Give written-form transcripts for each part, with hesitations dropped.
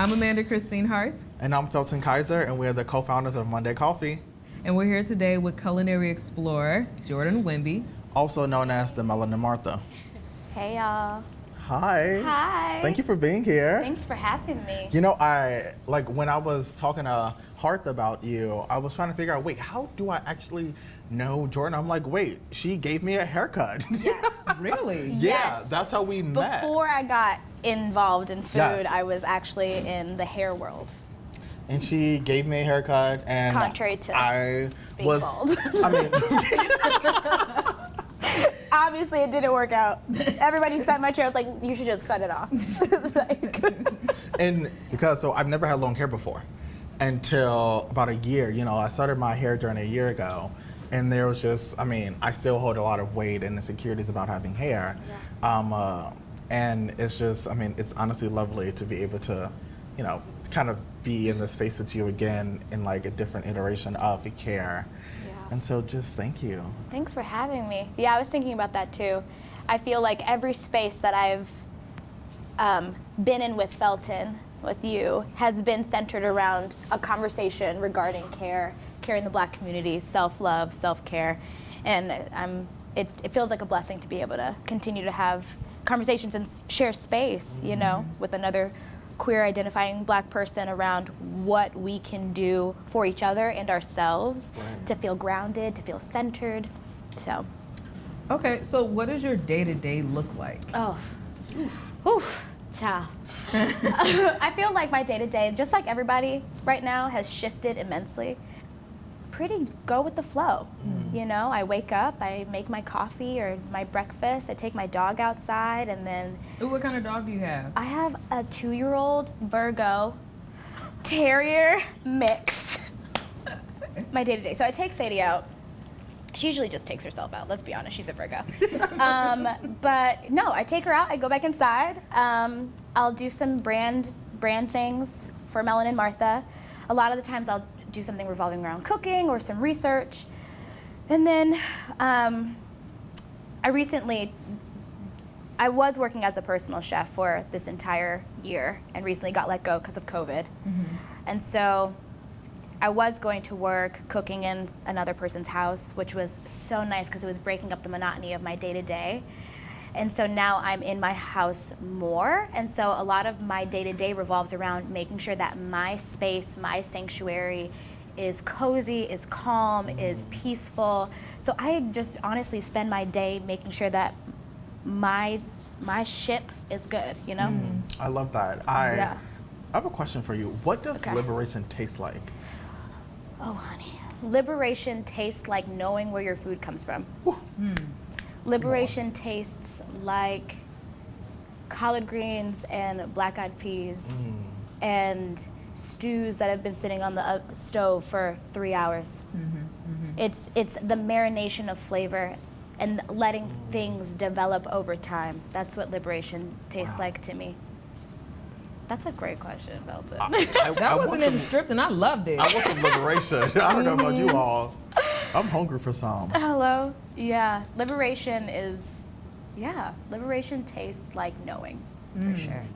I'm Amanda Christine Harth. And I'm Felton Kaiser, and we're the co-founders of Monday Coffee. And we're here today with culinary explorer Jordan Wimby. Also known as the Melanin Martha. Hey y'all. Hi. Hi. Thank you for being here. Thanks for having me. You know, when I was talking to Harth about you, I was trying to figure out, wait, how do I actually know Jordan? I'm like, wait, she gave me a haircut. Yes. Really? Yeah, Yes. That's how we met. Before I got involved in food, Yes. I was actually in the hair world. And she gave me a haircut, and Contrary to I being was, bald. I mean, Obviously, it didn't work out. Everybody sat in my chair. I was like, you should just cut it off. and so I've never had long hair before until about a year. You know, I started my hair journey a year ago, and there was just, I still hold a lot of weight and insecurities about having hair. Yeah. And it's just, it's honestly lovely to be able to, kind of be in the space with you again in like a different iteration of care. Yeah. And so just thank you. Thanks for having me. Yeah, I was thinking about that too. I feel like every space that I've been in with Felton, with you, has been centered around a conversation regarding care in the Black community, self-love, self-care. And it feels like a blessing to be able to continue to have conversations and share space, with another queer identifying Black person around what we can do for each other and ourselves to feel grounded, to feel centered. So. Okay, so what does your day-to-day look like? Oh, oof, ciao. I feel like my day-to-day, just like everybody right now, has shifted immensely. Pretty go with the flow. I wake up, I make my coffee or my breakfast, I take my dog outside, and then... Ooh, what kind of dog do you have? I have a 2-year-old Virgo Terrier mix. My day-to-day. So I take Sadie out. She usually just takes herself out, let's be honest, she's a Virgo. But no, I take her out, I go back inside. I'll do some brand things for Melanin Martha. A lot of the times I'll do something revolving around cooking or some research. And then I was working as a personal chef for this entire year and recently got let go because of COVID. Mm-hmm. And so I was going to work cooking in another person's house, which was so nice because it was breaking up the monotony of my day-to-day. And so now I'm in my house more. And so a lot of my day-to-day revolves around making sure that my space, my sanctuary is cozy, is calm, is peaceful. So I just honestly spend my day making sure that my ship is good, I love that. I have a question for you. What does liberation taste like? Oh, honey. Liberation tastes like knowing where your food comes from. Liberation tastes like collard greens and black-eyed peas and stews that have been sitting on the stove for 3 hours. It's the marination of flavor and letting things develop over time. That's what liberation tastes like to me. That's a great question, Belton. That wasn't in the script, and I loved it. I want some liberation. I don't know about you all. I'm hungry for some. Hello? Yeah. Liberation tastes like knowing, for sure.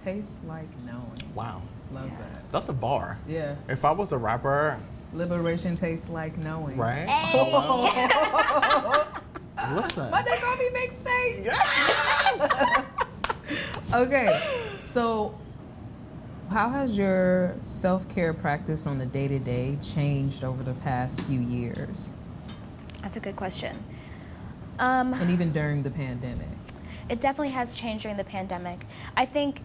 Tastes like knowing. Wow. Love that. That's a bar. Yeah. If I was a rapper. Liberation tastes like knowing. Right? Listen. Monday Coffee Mixtape. Yes! Okay, so how has your self-care practice on the day-to-day changed over the past few years? That's a good question. And even during the pandemic? It definitely has changed during the pandemic. I think,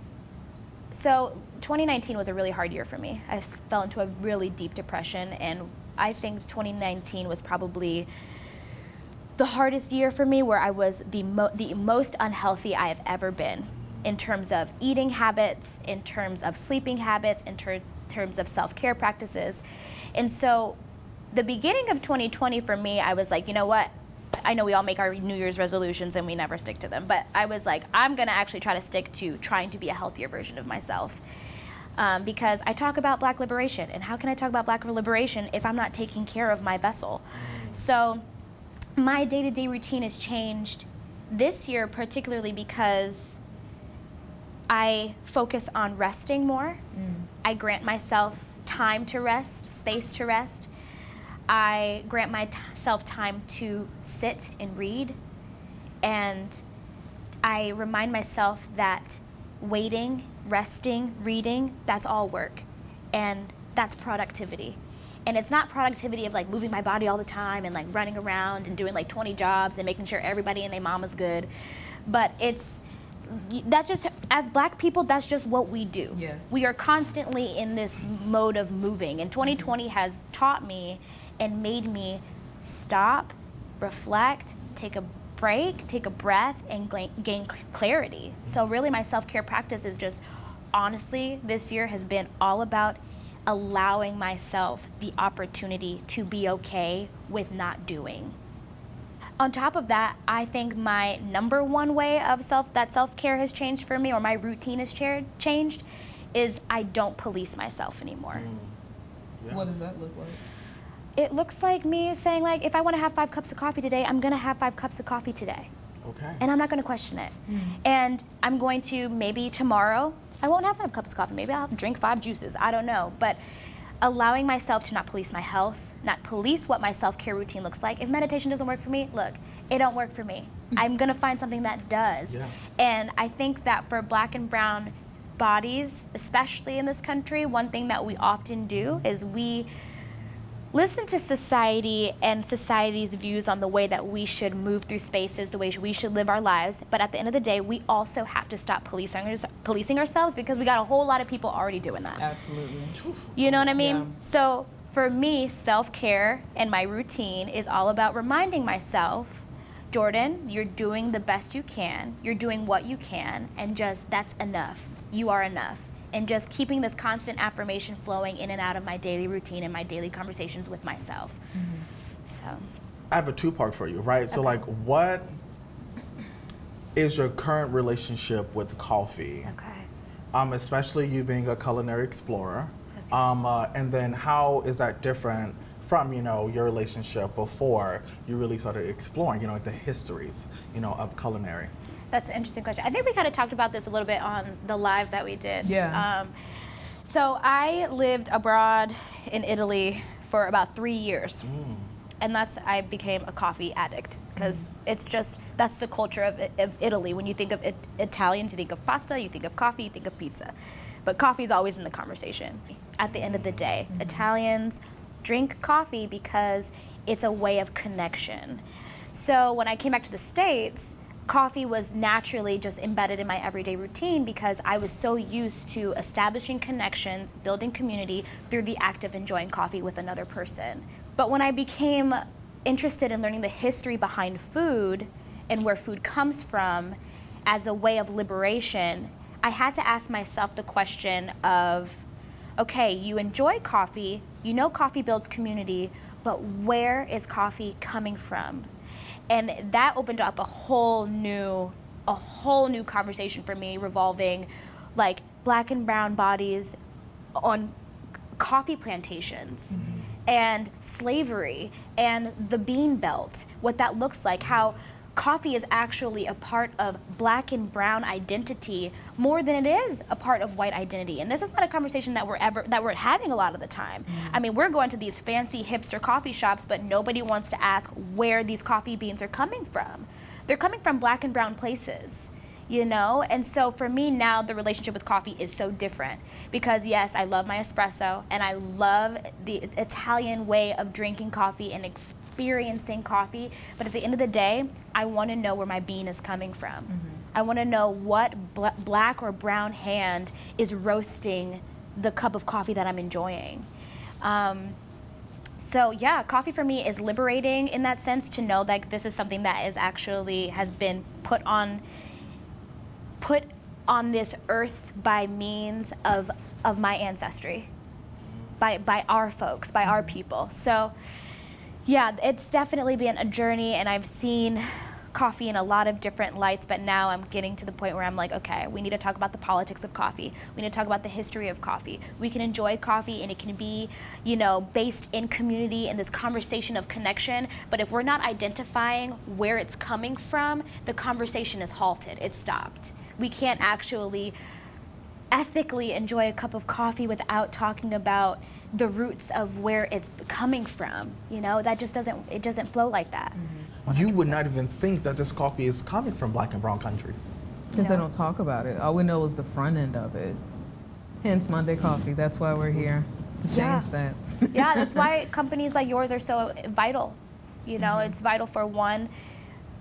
so 2019 was a really hard year for me. I fell into a really deep depression, and I think 2019 was probably the hardest year for me, where I was the most unhealthy I have ever been in terms of eating habits, in terms of sleeping habits, in terms of self-care practices. And so the beginning of 2020 for me, I was like, you know what? I know we all make our New Year's resolutions and we never stick to them, but I was like, I'm gonna actually try to stick to trying to be a healthier version of myself. Because I talk about Black liberation, and how can I talk about Black liberation if I'm not taking care of my vessel? So my day-to-day routine has changed this year, particularly because I focus on resting more. I grant myself time to rest, space to rest. I grant myself time to sit and read. And I remind myself that waiting, resting, reading, that's all work. And that's productivity. And it's not productivity of like moving my body all the time and like running around and doing like 20 jobs and making sure everybody and their mama's good. But that's just, as Black people, that's just what we do. Yes. We are constantly in this mode of moving. And 2020 has taught me and made me stop, reflect, take a break, take a breath, and gain clarity. So really my self-care practice is just, honestly, this year has been all about allowing myself the opportunity to be okay with not doing. On top of that, I think my number one way of self-care has changed for me, or my routine has changed, is I don't police myself anymore. Yeah. What does that look like? It looks like me saying, like, if I want to have 5 cups of coffee today, I'm going to have 5 cups of coffee today. Okay. And I'm not going to question it. And I'm going to, maybe tomorrow, I won't have 5 cups of coffee. Maybe I'll drink 5 juices. I don't know. But allowing myself to not police my health, not police what my self-care routine looks like. If meditation doesn't work for me, look, it don't work for me. I'm going to find something that does. Yeah. And I think that for Black and brown bodies, especially in this country, one thing that we often do is we listen to society and society's views on the way that we should move through spaces, the way we should live our lives. But at the end of the day, we also have to stop policing ourselves, because we got a whole lot of people already doing that. Absolutely. You know what I mean? Yeah. So for me, self-care and my routine is all about reminding myself, Jordan, you're doing the best you can. You're doing what you can, and just, that's enough. You are enough. And just keeping this constant affirmation flowing in and out of my daily routine and my daily conversations with myself. So I have a 2-part for you, right? So Okay. like, what is your current relationship with coffee? okay. Especially you being a culinary explorer. And then how is that different from, your relationship before you really started exploring, the histories, of culinary? That's an interesting question. I think we kind of talked about this a little bit on the live that we did. Yeah. So I lived abroad in Italy for about 3 years. And I became a coffee addict, because that's the culture of Italy. When you think of Italians, you think of pasta, you think of coffee, you think of pizza. But coffee is always in the conversation. At the end of the day, Italians drink coffee because it's a way of connection. So when I came back to the States, coffee was naturally just embedded in my everyday routine, because I was so used to establishing connections, building community through the act of enjoying coffee with another person. But when I became interested in learning the history behind food and where food comes from as a way of liberation, I had to ask myself the question of, okay, you enjoy coffee, you know coffee builds community, but where is coffee coming from? And that opened up a whole new conversation for me, revolving like Black and brown bodies on coffee plantations and slavery and the bean belt, what that looks like, how coffee is actually a part of Black and brown identity more than it is a part of white identity. And this is not a conversation that we're having a lot of the time. I mean, we're going to these fancy hipster coffee shops, but nobody wants to ask where these coffee beans are coming from. They're coming from Black and brown places, And so for me now, the relationship with coffee is so different, because yes, I love my espresso and I love the Italian way of drinking coffee and experiencing coffee, but at the end of the day, I want to know where my bean is coming from. I want to know what Black or brown hand is roasting the cup of coffee that I'm enjoying. So yeah, coffee for me is liberating in that sense, to know that this is something that has been put on this earth by means of my ancestry, by our folks, by our people. So yeah, it's definitely been a journey, and I've seen coffee in a lot of different lights, but now I'm getting to the point where I'm like, okay, we need to talk about the politics of coffee. We need to talk about the history of coffee. We can enjoy coffee, and it can be, based in community and this conversation of connection, but if we're not identifying where it's coming from, the conversation is halted, it's stopped. We can't actually ethically enjoy a cup of coffee without talking about the roots of where it's coming from. You know, that just doesn't flow like that. You would not even think that this coffee is coming from Black and brown countries. Because No. they don't talk about it. All we know is the front end of it. Hence Monday Coffee. That's why we're here, to change that. Yeah, that's why companies like yours are so vital. You know, it's vital for one,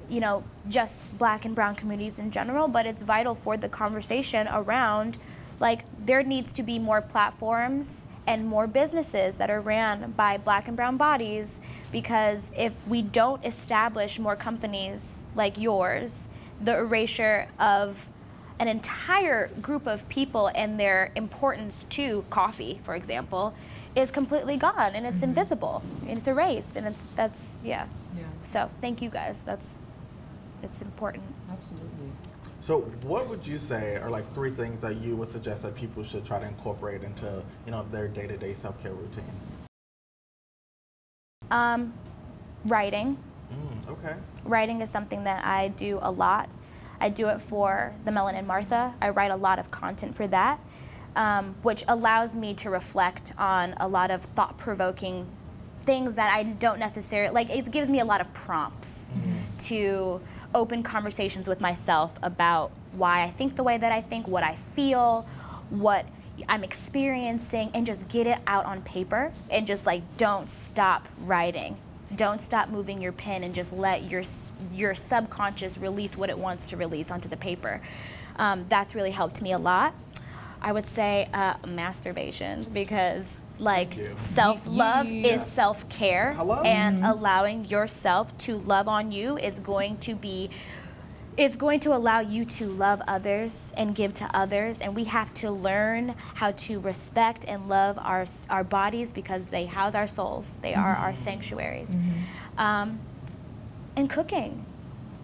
you know, just Black and brown communities in general, but it's vital for the conversation around, like, there needs to be more platforms and more businesses that are ran by Black and brown bodies, because if we don't establish more companies like yours, the erasure of an entire group of people and their importance to coffee, for example, is completely gone, and it's invisible, and it's erased, and that's Yeah, So thank you guys. It's important. absolutely. So what would you say are like 3 things that you would suggest that people should try to incorporate into, you know, their day-to-day self-care routine? Writing. Okay. Writing is something that I do a lot. I do it for the Melanin Martha. I write a lot of content for that, which allows me to reflect on a lot of thought-provoking things that I don't necessarily, like, it gives me a lot of prompts to open conversations with myself about why I think the way that I think, what I feel, what I'm experiencing, and just get it out on paper, and just, like, don't stop writing. Don't stop moving your pen, and just let your subconscious release what it wants to release onto the paper. That's really helped me a lot. I would say masturbation, because, like, Thank you. self-love Yes. is self-care, Hello? and allowing yourself to love on you is going to allow you to love others and give to others, and we have to learn how to respect and love our bodies, because they house our souls. They are our sanctuaries. And cooking.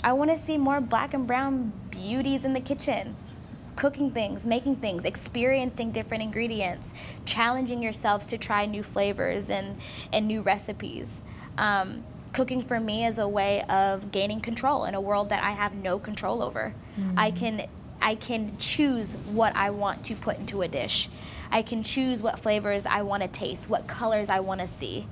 I want to see more Black and brown beauties in the kitchen. Cooking things, making things, experiencing different ingredients, challenging yourselves to try new flavors and new recipes. Cooking for me is a way of gaining control in a world that I have no control over. I can choose what I want to put into a dish. I can choose what flavors I want to taste, what colors I want to see.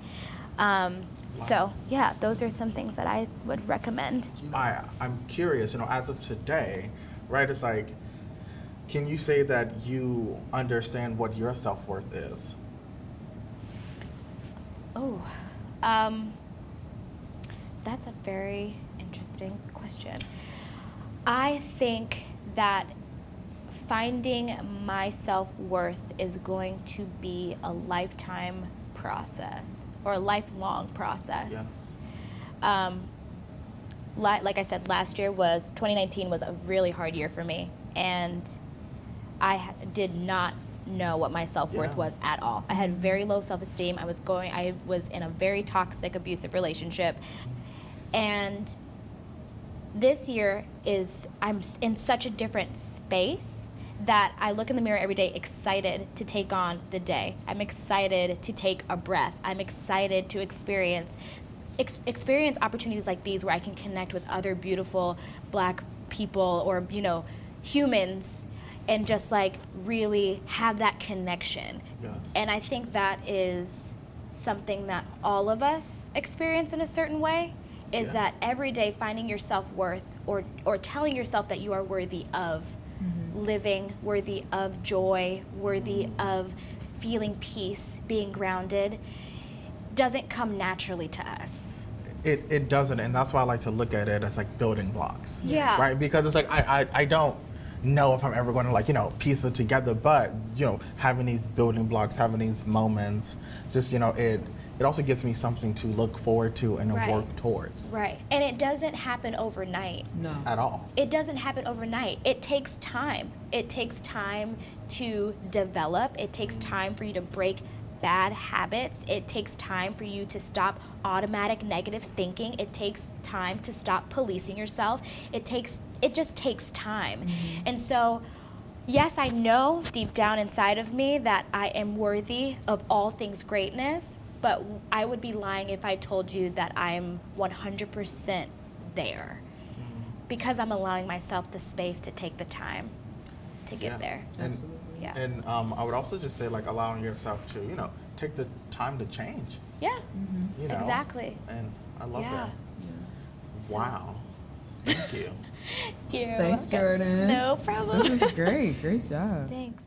So yeah, those are some things that I would recommend. I'm curious, you know, as of today, right, it's like, can you say that you understand what your self-worth is? Oh, that's a very interesting question. I think that finding my self-worth is going to be a lifetime process, or a lifelong process. Yes. Like I said, 2019 was a really hard year for me, and I did not know what my self-worth Yeah. was at all. I had very low self-esteem. I was in a very toxic, abusive relationship. And this year I'm in such a different space that I look in the mirror every day excited to take on the day. I'm excited to take a breath. I'm excited to experience opportunities like these, where I can connect with other beautiful Black people, or, you know, humans, and just, like, really have that connection. Yes. And I think that is something that all of us experience in a certain way, is Yeah. that every day finding your self-worth, or telling yourself that you are worthy of living, worthy of joy, worthy of feeling peace, being grounded, doesn't come naturally to us. It doesn't, and that's why I like to look at it as like building blocks. Yeah. Right? Because it's like I don't know if I'm ever going to, like, you know, piece it together, but, you know, having these building blocks, having these moments, just, you know, it also gives me something to look forward to and to Right. work towards. Right. And it doesn't happen overnight. No. At all. It doesn't happen overnight. It takes time. It takes time to develop. It takes time for you to break bad habits. It takes time for you to stop automatic negative thinking. It takes time to stop policing yourself. It just takes time. And so, yes, I know deep down inside of me that I am worthy of all things greatness, but I would be lying if I told you that I'm 100% there, because I'm allowing myself the space to take the time to get Yeah. there. And Absolutely. Yeah. And I would also just say, like, allowing yourself to, you know, take the time to change. Yeah. You know? Exactly. And I love Yeah. that. Wow. Thank you. You're Thanks, welcome. Jordan. No problem. This is great. Great job. Thanks.